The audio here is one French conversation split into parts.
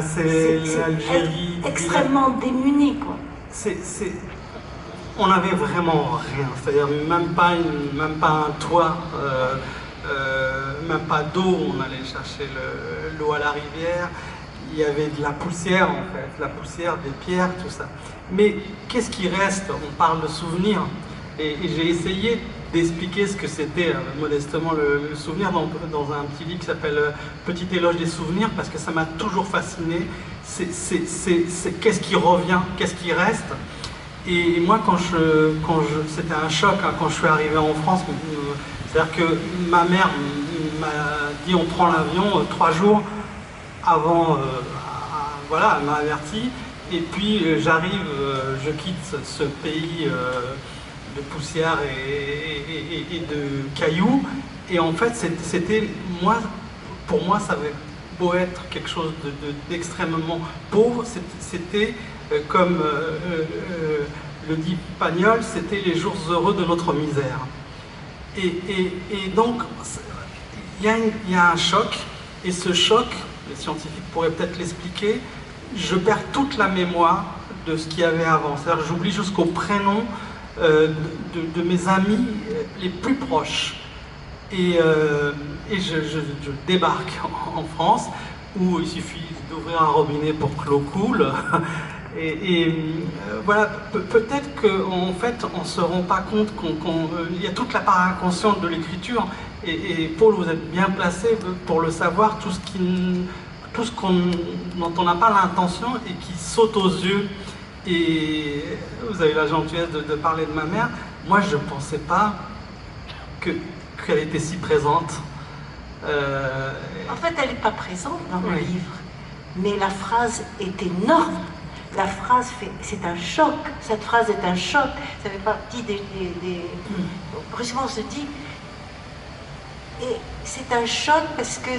C'est l'Algérie. Extrêmement démunie, quoi. On n'avait vraiment rien, c'est-à-dire même pas un toit, même pas d'eau, on allait chercher l'eau à la rivière, il y avait de la poussière en fait, la poussière, des pierres, tout ça. Mais qu'est-ce qui reste? On parle de souvenirs, et j'ai essayé d'expliquer ce que c'était modestement le souvenir dans un petit livre qui s'appelle Petit éloge des souvenirs, parce que ça m'a toujours fasciné. C'est qu'est-ce qui revient, qu'est-ce qui reste. Et moi, c'était un choc hein, quand je suis arrivé en France. C'est-à-dire que ma mère m'a dit on prend l'avion 3 jours avant, voilà, elle m'a averti. Et puis j'arrive, je quitte ce pays de poussière et de cailloux. Et en fait, c'était moi, pour moi, ça avait beau être quelque chose d'extrêmement pauvre, c'était comme le dit Pagnol, c'était les jours heureux de notre misère. Et donc, il y a un choc, et ce choc, les scientifiques pourraient peut-être l'expliquer, je perds toute la mémoire de ce qu'il y avait avant. C'est-à-dire j'oublie jusqu'au prénom de mes amis les plus proches. Et je débarque en France, où il suffit d'ouvrir un robinet pour que l'eau coule. Voilà, peut-être qu'en fait, on ne se rend pas compte qu'il y a toute la part inconsciente de l'écriture. Et Paul, vous êtes bien placé pour le savoir, tout ce dont on n'a pas l'intention et qui saute aux yeux. Et vous avez la gentillesse de parler de ma mère. Moi, je ne pensais pas qu'elle était si présente. En fait, elle n'est pas présente dans le livre, mais la phrase est énorme. La phrase c'est un choc. Cette phrase est un choc. Ça fait partie des... Brusquement, on se dit... Et c'est un choc parce que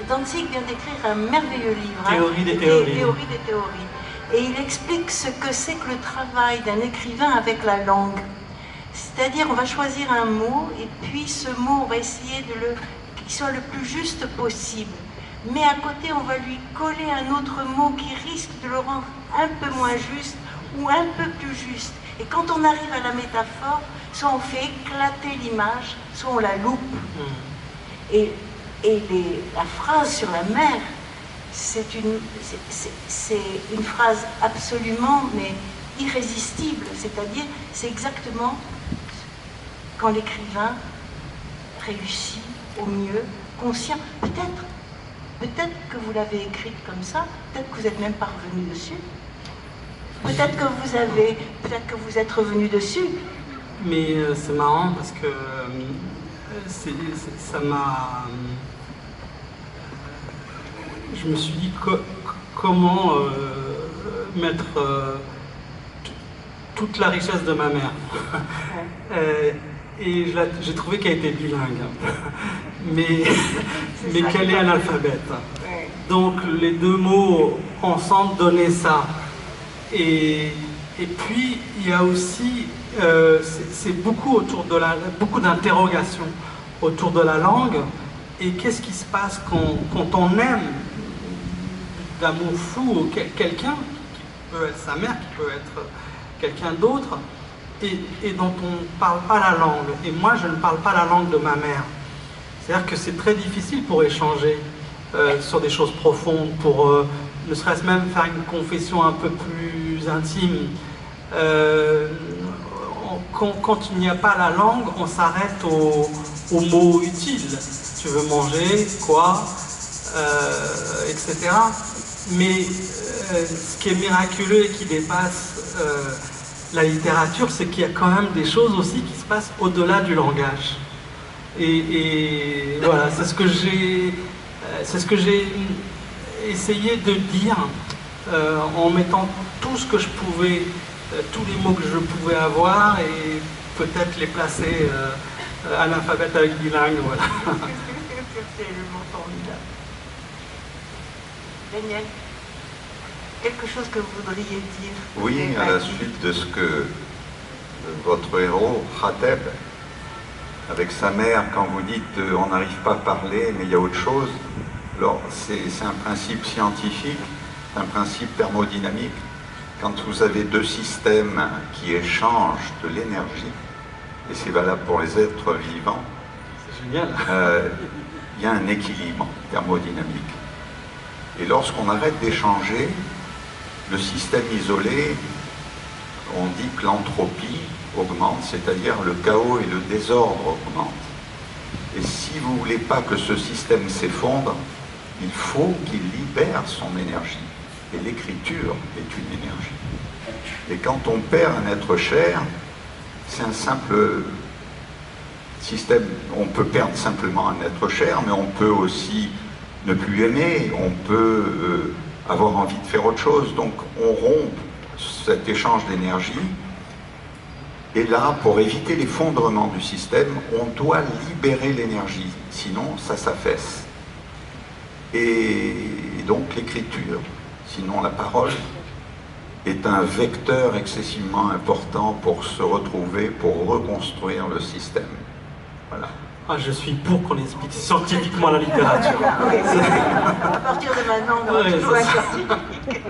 Danzig vient d'écrire un merveilleux livre. Théorie des théories. Théorie des théories. Et il explique ce que c'est que le travail d'un écrivain avec la langue. C'est-à-dire, on va choisir un mot, et puis ce mot, on va essayer qu'il soit le plus juste possible. Mais à côté, on va lui coller un autre mot qui risque de le rendre un peu moins juste ou un peu plus juste. Et quand on arrive à la métaphore, soit on fait éclater l'image, soit on la loupe. Et la phrase sur la mer, c'est une phrase absolument, mais irrésistible. C'est-à-dire, c'est exactement quand l'écrivain réussit au mieux, conscient. Peut-être que vous l'avez écrite comme ça, peut-être que vous n'êtes même pas revenu dessus. Peut-être que vous êtes revenu dessus. Mais c'est marrant parce que ça m'a... Je me suis dit comment mettre toute la richesse de ma mère. Et j'ai trouvé qu'elle était bilingue, mais qu'elle est analphabète. Donc les deux mots ensemble donnaient ça. Et puis il y a aussi, c'est beaucoup beaucoup d'interrogations autour de la langue. Et qu'est-ce qui se passe quand on aime d'amour fou quelqu'un, qui peut être sa mère, qui peut être quelqu'un d'autre, et dont on ne parle pas la langue. Et moi, je ne parle pas la langue de ma mère. C'est-à-dire que c'est très difficile pour échanger sur des choses profondes, pour ne serait-ce même faire une confession un peu plus intime. Quand il n'y a pas la langue, on s'arrête aux mots utiles. Tu veux manger, quoi, etc. Mais ce qui est miraculeux et qui dépasse la littérature, c'est qu'il y a quand même des choses aussi qui se passent au-delà du langage. Et voilà, c'est ce que j'ai essayé de dire en mettant tout ce que je pouvais, tous les mots que je pouvais avoir, et peut-être les placer analphabète avec bilingue, voilà. C'est le mot formidable. Daniel, quelque chose que vous voudriez dire? Oui, à la suite de ce que votre héros, Khateb, avec sa mère, quand vous dites on n'arrive pas à parler, mais il y a autre chose. Alors, c'est un principe scientifique, un principe thermodynamique. Quand vous avez deux systèmes qui échangent de l'énergie, et c'est valable pour les êtres vivants, C'est génial. il y a un équilibre thermodynamique. Et lorsqu'on arrête d'échanger, le système isolé, on dit que l'entropie augmente, c'est-à-dire le chaos et le désordre augmentent. Et si vous ne voulez pas que ce système s'effondre, il faut qu'il libère son énergie. Et l'écriture est une énergie. Et quand on perd un être cher, c'est un simple système. On peut perdre simplement un être cher, mais on peut aussi ne plus aimer, on peut avoir envie de faire autre chose. Donc on rompt cet échange d'énergie. Et là, pour éviter l'effondrement du système, on doit libérer l'énergie, sinon ça s'affaisse. Et donc l'écriture, sinon la parole, est un vecteur excessivement important pour se retrouver, pour reconstruire le système. Voilà. Ah, je suis pour qu'on explique scientifiquement la littérature. À partir de maintenant, on aura Ouais, toujours un c'est ça. scientifique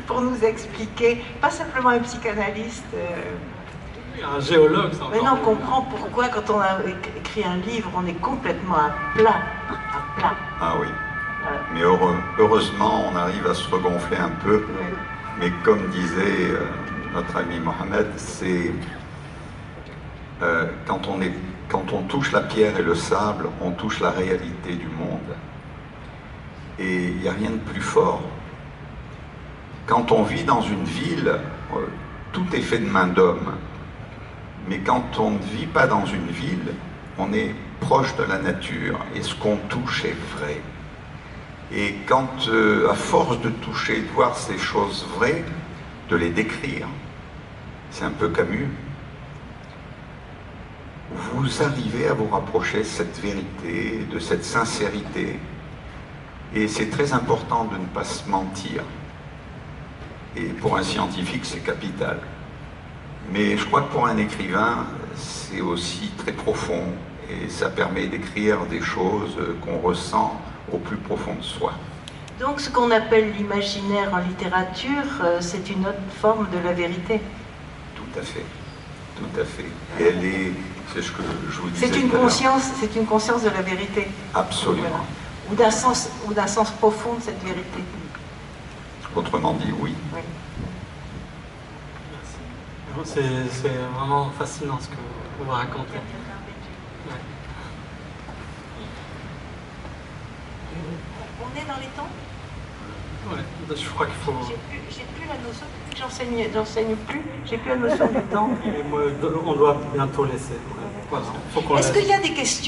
pour nous expliquer, pas simplement un psychanalyste. Un géologue, c'est encore Maintenant, on mieux. comprend pourquoi, quand on a écrit un livre, on est complètement à plat. À plat. Ah oui. Voilà. Mais heureusement, on arrive à se regonfler un peu. Ouais. Mais comme disait notre ami Mohamed, c'est quand on touche la pierre et le sable, on touche la réalité du monde. Et il n'y a rien de plus fort. Quand on vit dans une ville, tout est fait de main d'homme. Mais quand on ne vit pas dans une ville, on est proche de la nature et ce qu'on touche est vrai. Et quand, à force de toucher, de voir ces choses vraies, de les décrire, c'est un peu Camus, vous arrivez à vous rapprocher de cette vérité, de cette sincérité. Et c'est très important de ne pas se mentir. Et pour un scientifique, c'est capital. Mais je crois que pour un écrivain, c'est aussi très profond. Et ça permet d'écrire des choses qu'on ressent au plus profond de soi. Donc, ce qu'on appelle l'imaginaire en littérature, c'est une autre forme de la vérité. Tout à fait. Tout à fait. Et elle est, c'est ce que je vous disais. C'est une conscience de la vérité. Absolument. Voilà. Ou d'un sens profond de cette vérité. Autrement dit, oui. Oui. Merci. C'est vraiment fascinant ce que vous racontez. Ouais. On est dans les temps? Ouais, je crois qu'il faut... J'ai plus la notion, depuis que j'enseigne plus, j'ai plus la notion du temps. Et moi, on doit bientôt laisser. Ouais. Voilà. Faut qu'on Est-ce laisse. qu'il y a des questions?